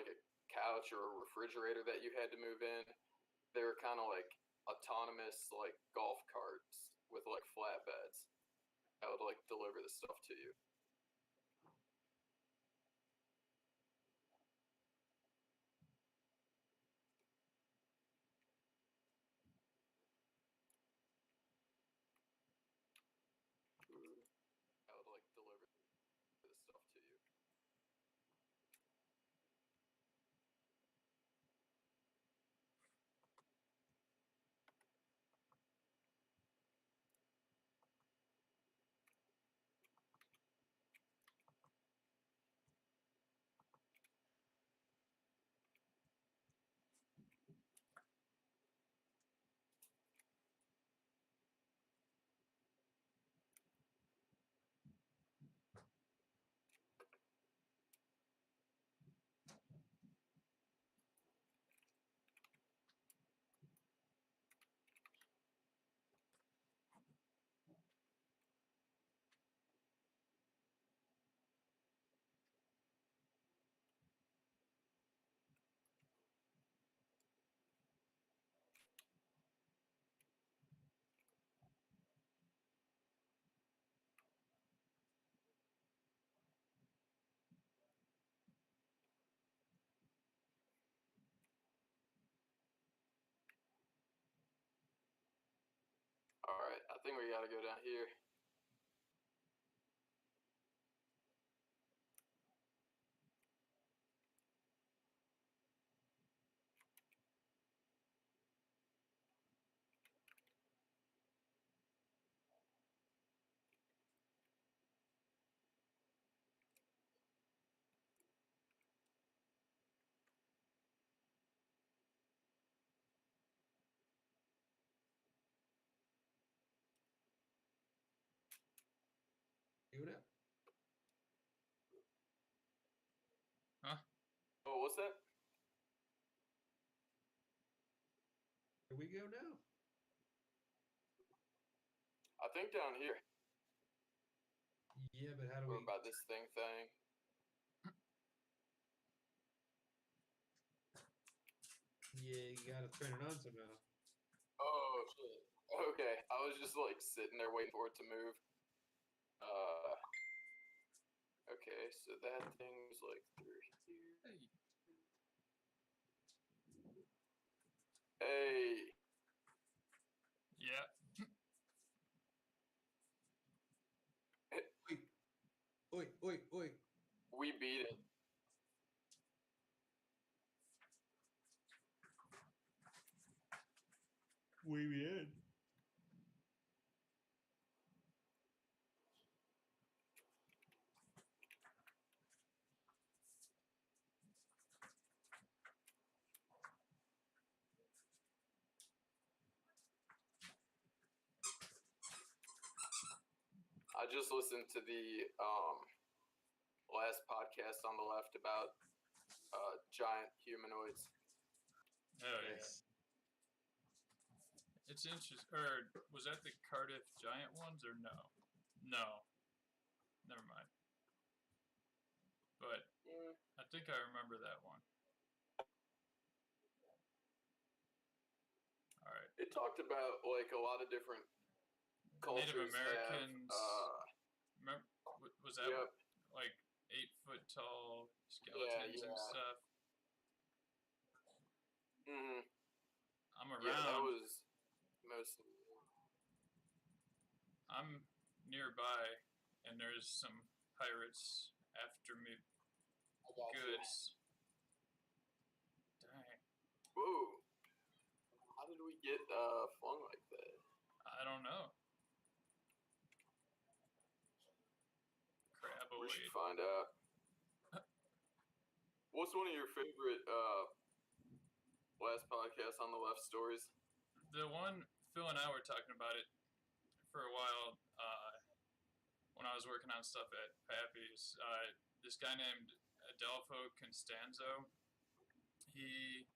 like a couch or a refrigerator that you had to move in. They were kind of like autonomous, like golf carts with like flatbeds that would like deliver the stuff to you. That would like deliver the stuff to you. All right, I think we gotta go down here. Do it. Huh? Oh, what's that? Here we go now. I think down here. Yeah, but how do Or we... about this thing. Yeah, you gotta turn it on somehow. Oh, shit. Okay, I was just like sitting there waiting for it to move. Okay, so that thing was like through here. Hey. Hey. Yeah. Oi. We beat it. We did. I just listened to the last podcast on the left about giant humanoids. Oh, Nice. yeah. It's interesting. Or was that the Cardiff Giant ones or no? No. Never mind. But I think I remember that one. All right. It talked about like a lot of different cultures. Native Americans. Remember, was that Yep. like 8-foot tall skeletons and stuff? Mm-hmm. I'm around. Yeah, that was mostly. I'm nearby, and there's some pirates after me. Goods. Dang. Whoa. How did we get flung like that? I don't know. Crab We away. should find out. What's one of your favorite last podcasts on the left stories? The one Phil and I were talking about it for a while when I was working on stuff at Pappy's. This guy named Adolfo Constanzo, he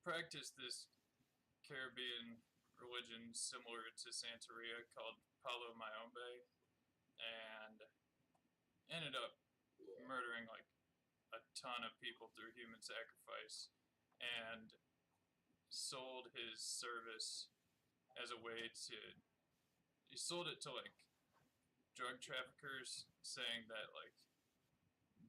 practiced this Caribbean religion similar to Santeria called Palo Mayombe, and ended up murdering like a ton of people through human sacrifice, and sold his service as a way to. He sold it to like drug traffickers, saying that like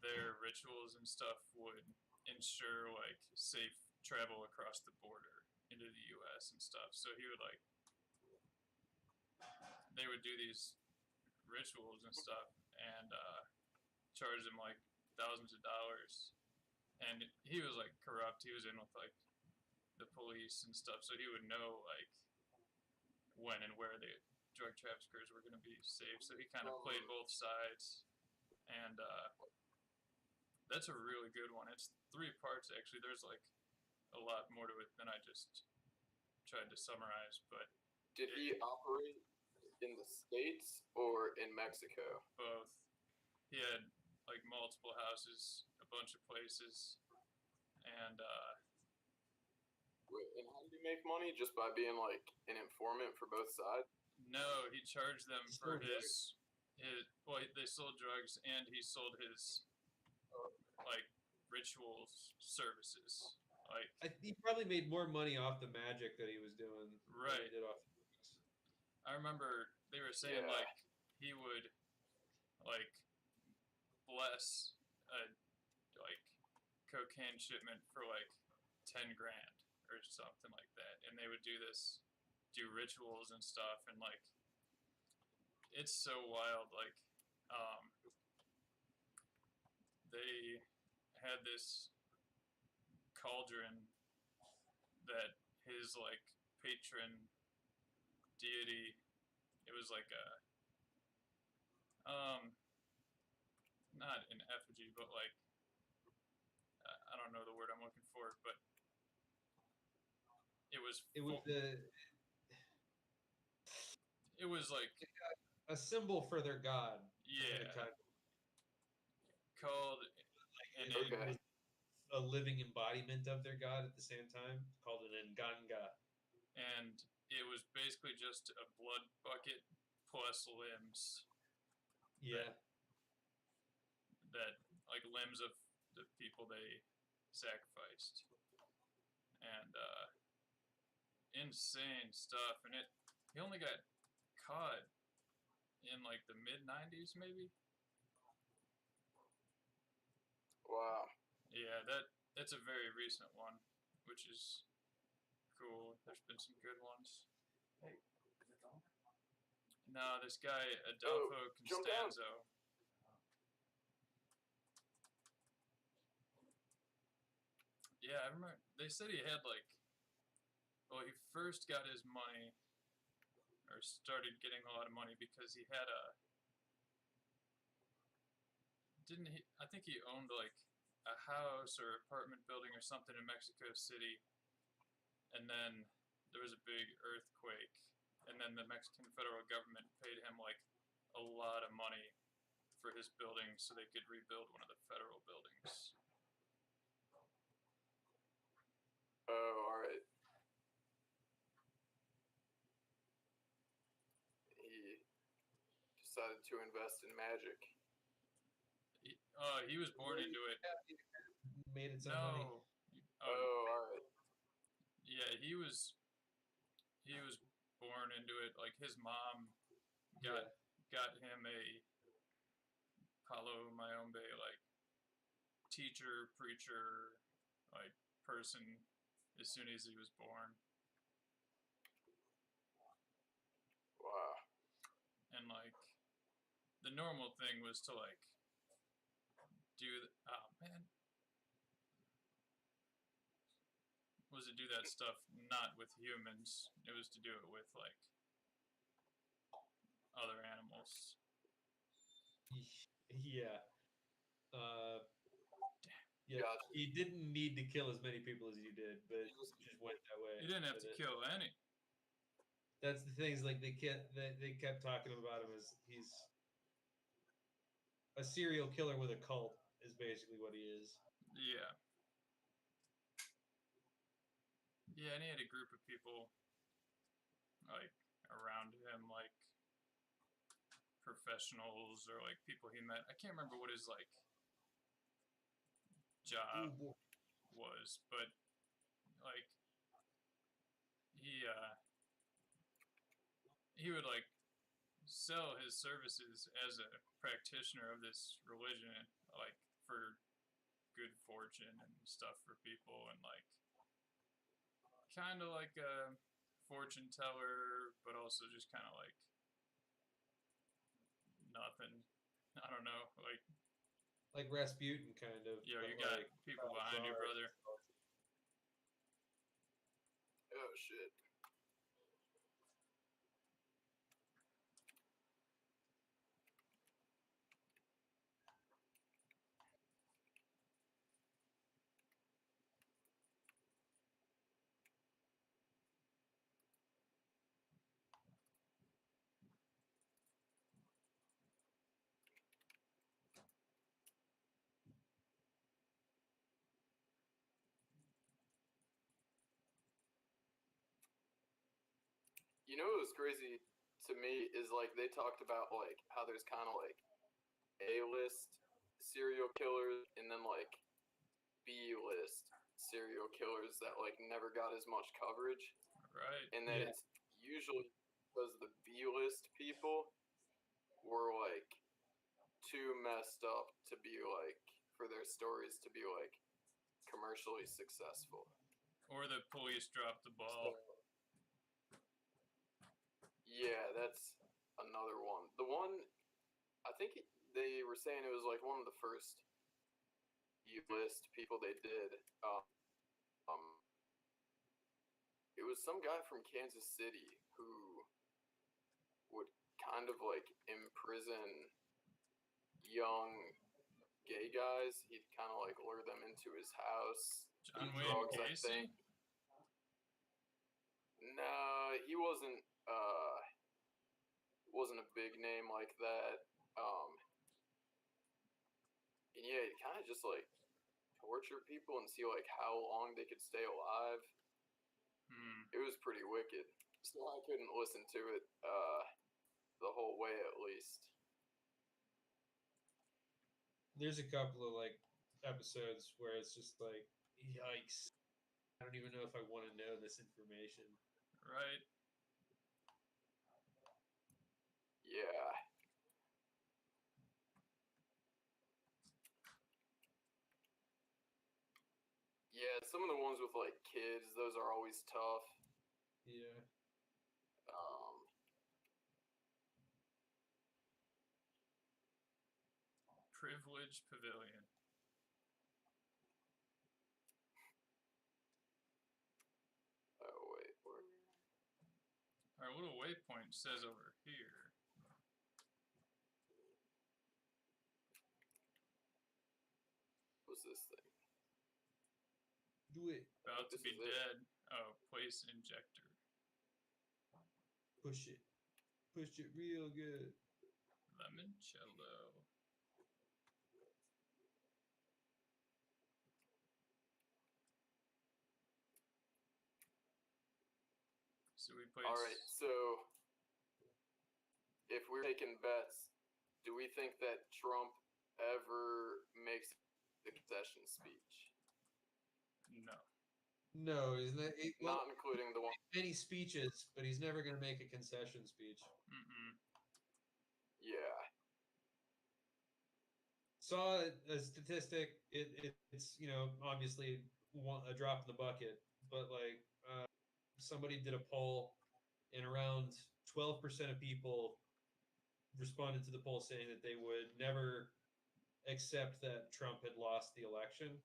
their rituals and stuff would ensure like safe travel across the border into the U.S. and stuff. So he would like they would do these rituals and stuff and charge them like thousands of dollars. And he was like corrupt. He was in with like the police and stuff, so he would know like when and where the drug traffickers were going to be safe. So he kind of played both sides, and that's a really good one. It's 3 parts actually. There's like a lot more to it than I just tried to summarize, but Did he operate in the States or in Mexico? both. He had like multiple houses, a bunch of places, and Wait, and how did he make money? Just by being like an informant for both sides? no, he charged them for Sold his well, they sold drugs and he sold his like rituals services. Like He probably made more money off the magic that he was doing than Right. he did off the drugs. I remember they were saying Yeah. like he would like bless a like cocaine shipment for like 10 grand or something like that, and they would do rituals and stuff, and like it's so wild. Like they had this cauldron that his like patron deity, it was like a not an effigy, but like I don't know the word I'm looking for, but it was it was like a symbol for their god. yeah, Kind of, called an Okay. was a living embodiment of their god at the same time, called an Nganga. and it was basically just a blood bucket plus limbs. Yeah. That like limbs of the people they sacrificed, and insane stuff. And he only got caught in like the mid 90s maybe. Wow. Yeah, that's a very recent one, which is cool. There's been some good ones. Hey, is it on? No, this guy Adolfo jump down. Constanzo. Yeah, I remember they said he had like, well, he first got his money or started getting a lot of money because he had didn't he, I think he owned like a house or apartment building or something in Mexico City, and then there was a big earthquake, and then the Mexican federal government paid him like a lot of money for his building so they could rebuild one of the federal buildings. Oh, all right. He decided to invest in magic. He was born into it. Made it some money. No. Oh, all right. Yeah, he was born into it. Like his mom got him a Palo Mayombe like teacher, preacher, like person as soon as he was born. Wow. And like the normal thing was to like was to do that stuff not with humans. It was to do it with like other animals. Yeah. Yeah. Gotcha. He didn't need to kill as many people as he did, but it He was- just went that way. You didn't have to kill any. That's the things. Like they kept talking about him as he's a serial killer with a cult. Is basically what he is. Yeah. Yeah, and he had a group of people like around him, like professionals or like people he met. I can't remember what his like Ooh, job boy. was, but like he would like sell his services as a practitioner of this religion, like for good fortune and stuff for people, and like kind of like a fortune teller, but also just kind of like nothing. I don't know, Like Rasputin, kind of. yo, but you got like, people behind you, brother. Oh shit. You know what was crazy to me is like they talked about like how there's kind of like A-list serial killers and then like B-list serial killers that like never got as much coverage, Right. and that Yeah. it's usually because the B-list people were like too messed up to be like for their stories to be like commercially successful. Or the police dropped the So, ball. yeah, that's another one. The one I think they were saying it was like one of the first B-list people they did. Um, it was some guy from Kansas City who would kind of like imprison young gay guys. He'd kind of like lure them into his house. John do Wayne drugs, I Gacy? think. No, he wasn't. Wasn't a big name like that. And yeah, he kind of just like torture people and see like how long they could stay alive. It was pretty wicked. So I couldn't listen to it the whole way at least. There's a couple of like episodes where it's just like, yikes. I don't even know if I want to know this information. Right. Yeah. Yeah, some of the ones with like kids, those are always tough. Yeah. Privilege Pavilion. Oh wait, where? Our little waypoint says over here. What's this thing? Do it. About to This be is it. dead. Oh, place injector. Push it. Push it real good. Limoncello. So we place. All right, so if we're taking bets, do we think that Trump ever makes the concession speech? No. No, isn't that well, Not including the one. many speeches, but he's never going to make a concession speech. Yeah. Saw a statistic. It's obviously a drop in the bucket, but like somebody did a poll, and around 12% of people responded to the poll saying that they would never accept that Trump had lost the election.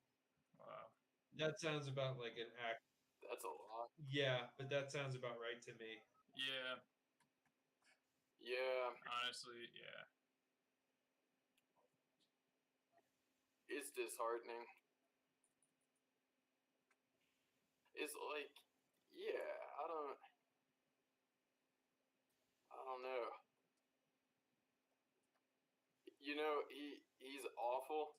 Wow. That sounds about like an act. That's a lot. Yeah, but that sounds about right to me. Yeah. Yeah. Honestly, yeah. It's disheartening. It's like, yeah, I don't know. You know, he's awful,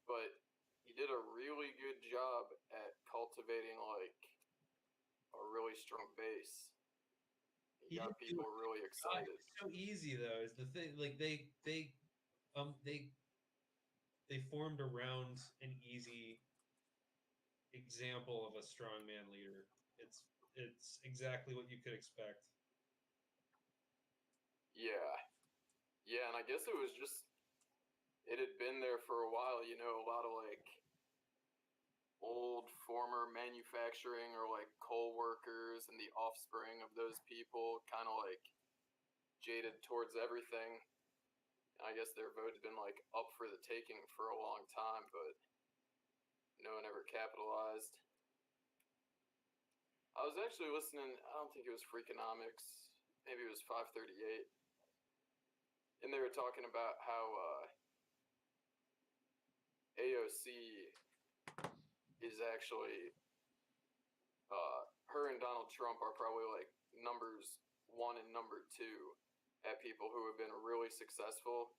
but he did a really good job at cultivating like a really strong base. He got didn't do people really excited. It's so easy though. Is the thing like they formed around an easy example of a strongman leader. It's exactly what you could expect. Yeah, yeah, and I guess it was just it had been there for a while. You know, a lot of like old former manufacturing or like coal workers and the offspring of those people, kind of like jaded towards everything. I guess their vote had been like up for the taking for a long time, but no one ever capitalized. I was actually listening, I don't think it was Freakonomics, maybe it was 538, and they were talking about how AOC is actually, her and Donald Trump are probably like numbers 1 and number 2 at people who have been really successful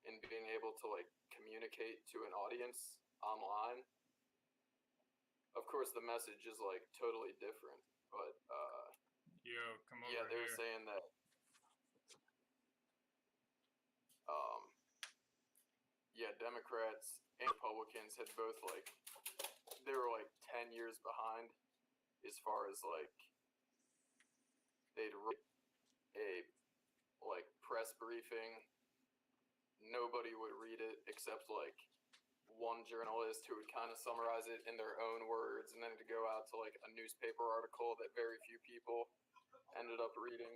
in being able to like communicate to an audience online. Of course, the message is like totally different, but Yo, come over yeah, they were here. saying that yeah, Democrats and Republicans had both like they were like 10 years behind as far as like they'd write a like press briefing. Nobody would read it except like one journalist who would kind of summarize it in their own words, and then to go out to like a newspaper article that very few people ended up reading.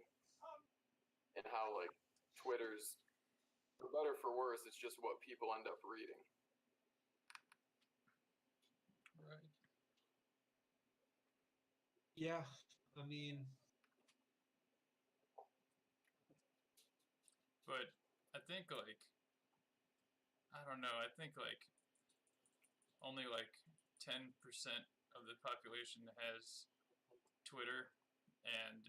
And how like Twitter's, for better for worse, it's just what people end up reading. Right. Yeah, I mean, But I think like I don't know. I think like only like 10% of the population has Twitter, and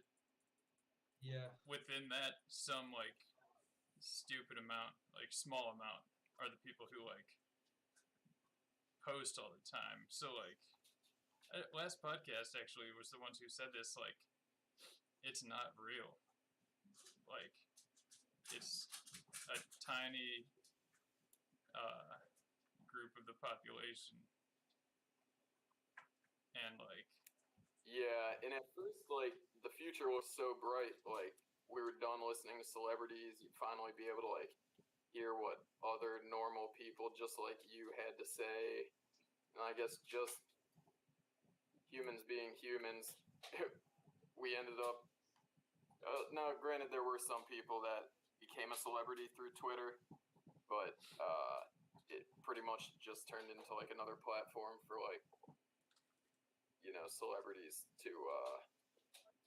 yeah, within that, some like stupid amount, like small amount, are the people who like post all the time. So like last podcast actually was the ones who said this, like it's not real. Like it's a tiny group of the population, and like Yeah, and at first, like, the future was so bright. Like, we were done listening to celebrities. You'd finally be able to, like, hear what other normal people just like you had to say. And I guess just humans being humans, we ended up. Now, granted, there were some people that became a celebrity through Twitter, but it pretty much just turned into, like, another platform for, like, you know, celebrities to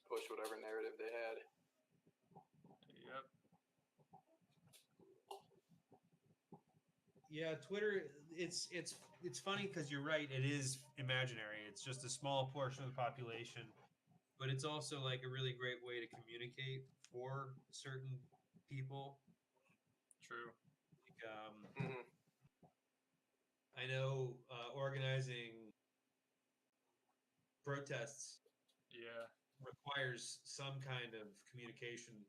push whatever narrative they had. yep. yeah. Twitter. It's funny because you're right. It is imaginary. It's just a small portion of the population, but it's also like a really great way to communicate for certain people. True. Like, Mm-hmm. I know organizing protests Yeah. requires some kind of communication.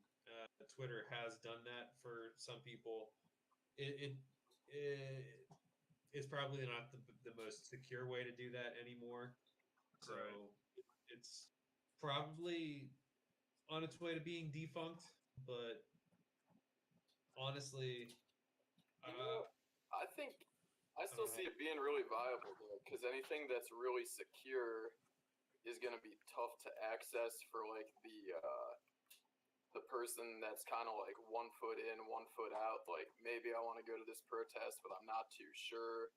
Twitter has done that for some people. It's probably not the most secure way to do that anymore. So Right. it's probably on its way to being defunct. But honestly, You know, I think I still don't know. see it being really viable though, because anything that's really secure is going to be tough to access for like the person that's kind of like 1 foot in, 1 foot out. Like maybe I want to go to this protest, but I'm not too sure.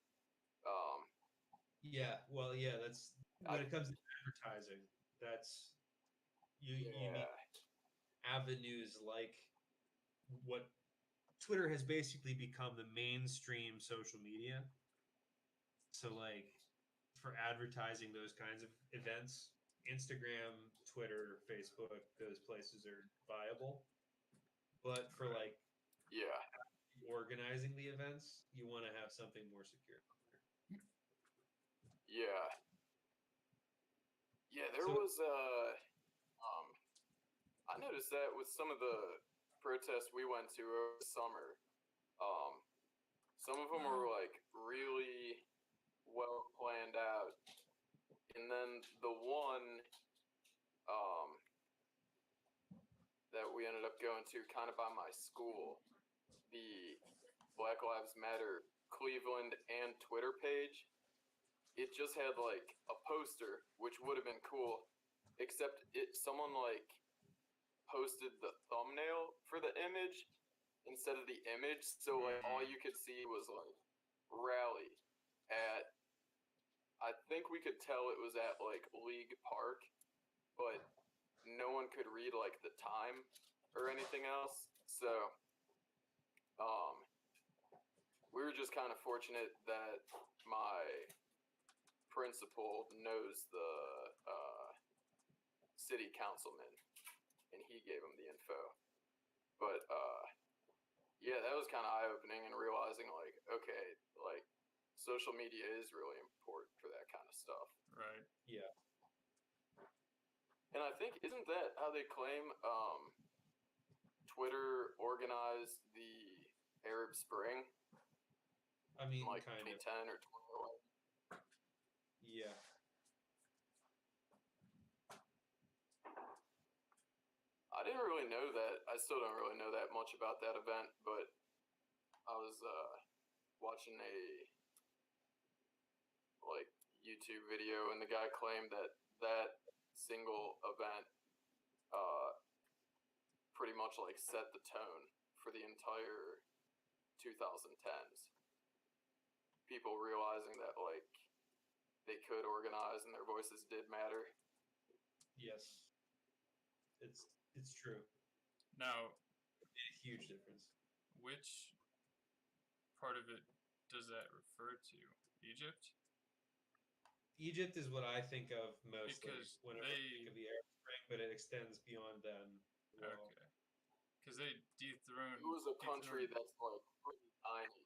Yeah, well, yeah, that's when it comes to advertising. That's you need Yeah, avenues like what Twitter has basically become the mainstream social media. So like for advertising those kinds of events, Instagram, Twitter, Facebook, those places are viable. But for Right. like yeah, organizing the events, you want to have something more secure. yeah, yeah. There So was I noticed that with some of the protests we went to over the summer. Some of them were like really well planned out, and then the one that we ended up going to kind of by my school, the Black Lives Matter Cleveland and Twitter page, it just had like a poster, which would have been cool, except someone like posted the thumbnail for the image instead of the image, so like all you could see was like rally at, I think we could tell it was at like League Park, but no one could read like the time or anything else. So we were just kind of fortunate that my principal knows the city councilman, and he gave him the info. But yeah, that was kind of eye-opening, and realizing like, okay, like social media is really important for that kind of stuff. Right. Yeah. And I think, isn't that how they claim Twitter organized the Arab Spring I mean, in like kind of. 2010 or 2011? Yeah. I didn't really know that. I still don't really know that much about that event, but I was watching a like YouTube video, and the guy claimed that that single event pretty much like set the tone for the entire 2010s. People realizing that like they could organize and their voices did matter. Yes. It's true. Now, It made a huge difference. which part of it does that refer to? Egypt? Egypt is what I think of mostly Because whenever I think of the Arab Spring, but it extends beyond them. Well, Okay. Because they dethroned. It was a country dethroned- that's like pretty tiny.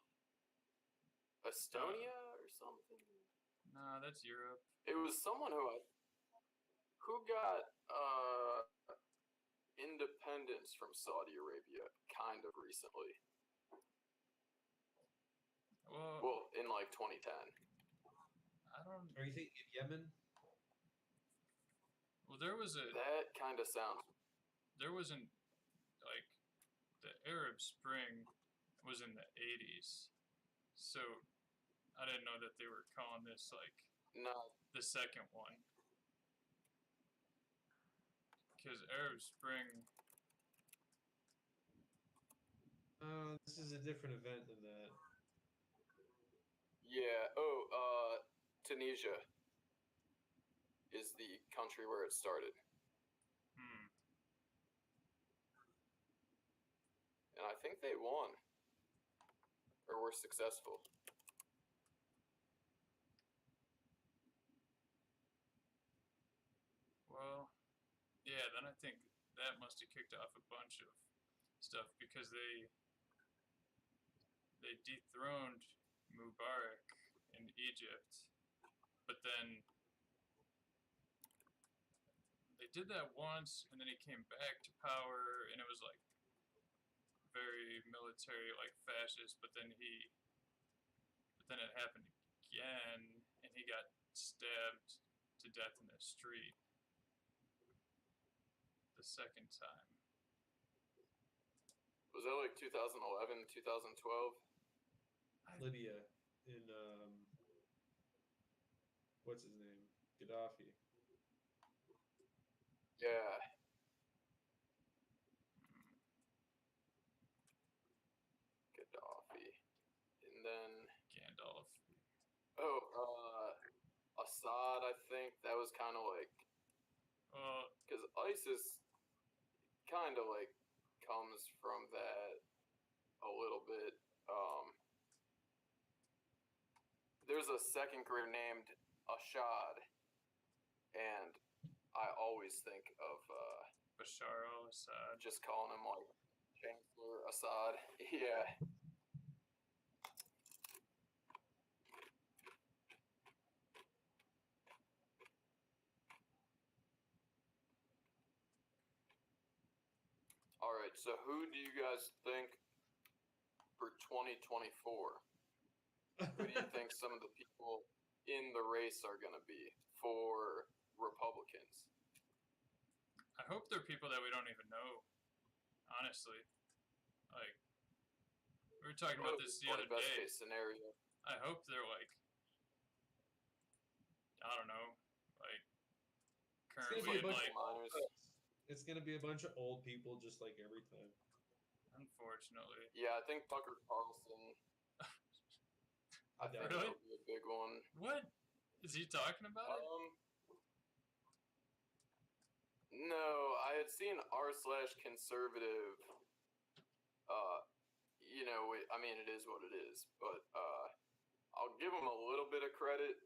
Estonia or something. Nah, that's Europe. It was someone who got independence from Saudi Arabia kind of recently. Well, Well, in like 2010. I don't. are you thinking of Yemen? Well, there wasn't like the Arab Spring was in the 80s, so I didn't know that they were calling this like No, the second one. Because Arab Spring, This is a different event than that. yeah. Tunisia is the country where it started, and I think they won or were successful. well, yeah, then I think that must have kicked off a bunch of stuff because they dethroned Mubarak in Egypt, but then they did that once, and then he came back to power, and it was like very military, like fascist. But then it happened again, and he got stabbed to death in the street the second time. Was that like 2011, 2012? Libya in what's his name? Gaddafi. Yeah. Gaddafi. And then Gandalf. Assad, I think that was kind of like, because ISIS kind of like comes from that a little bit. There's a second grader named Ashad, and I always think of Bashar al-Assad. just calling him like Chancellor Assad. Yeah. So who do you guys think for 2024? Who do you think some of the people in the race are going to be for Republicans? I hope they're people that we don't even know. Honestly, like we were talking about this the other best day. case scenario. I hope they're like, I don't know, like gonna currently be a in bunch like. Miners. It's gonna be a bunch of old people, just like every time. Unfortunately, Yeah, I think Tucker Carlson. I think Really? that'll be a big one. what is he talking about? It? No, I had seen r/conservative. You know, I mean, it is what it is, but I'll give him a little bit of credit.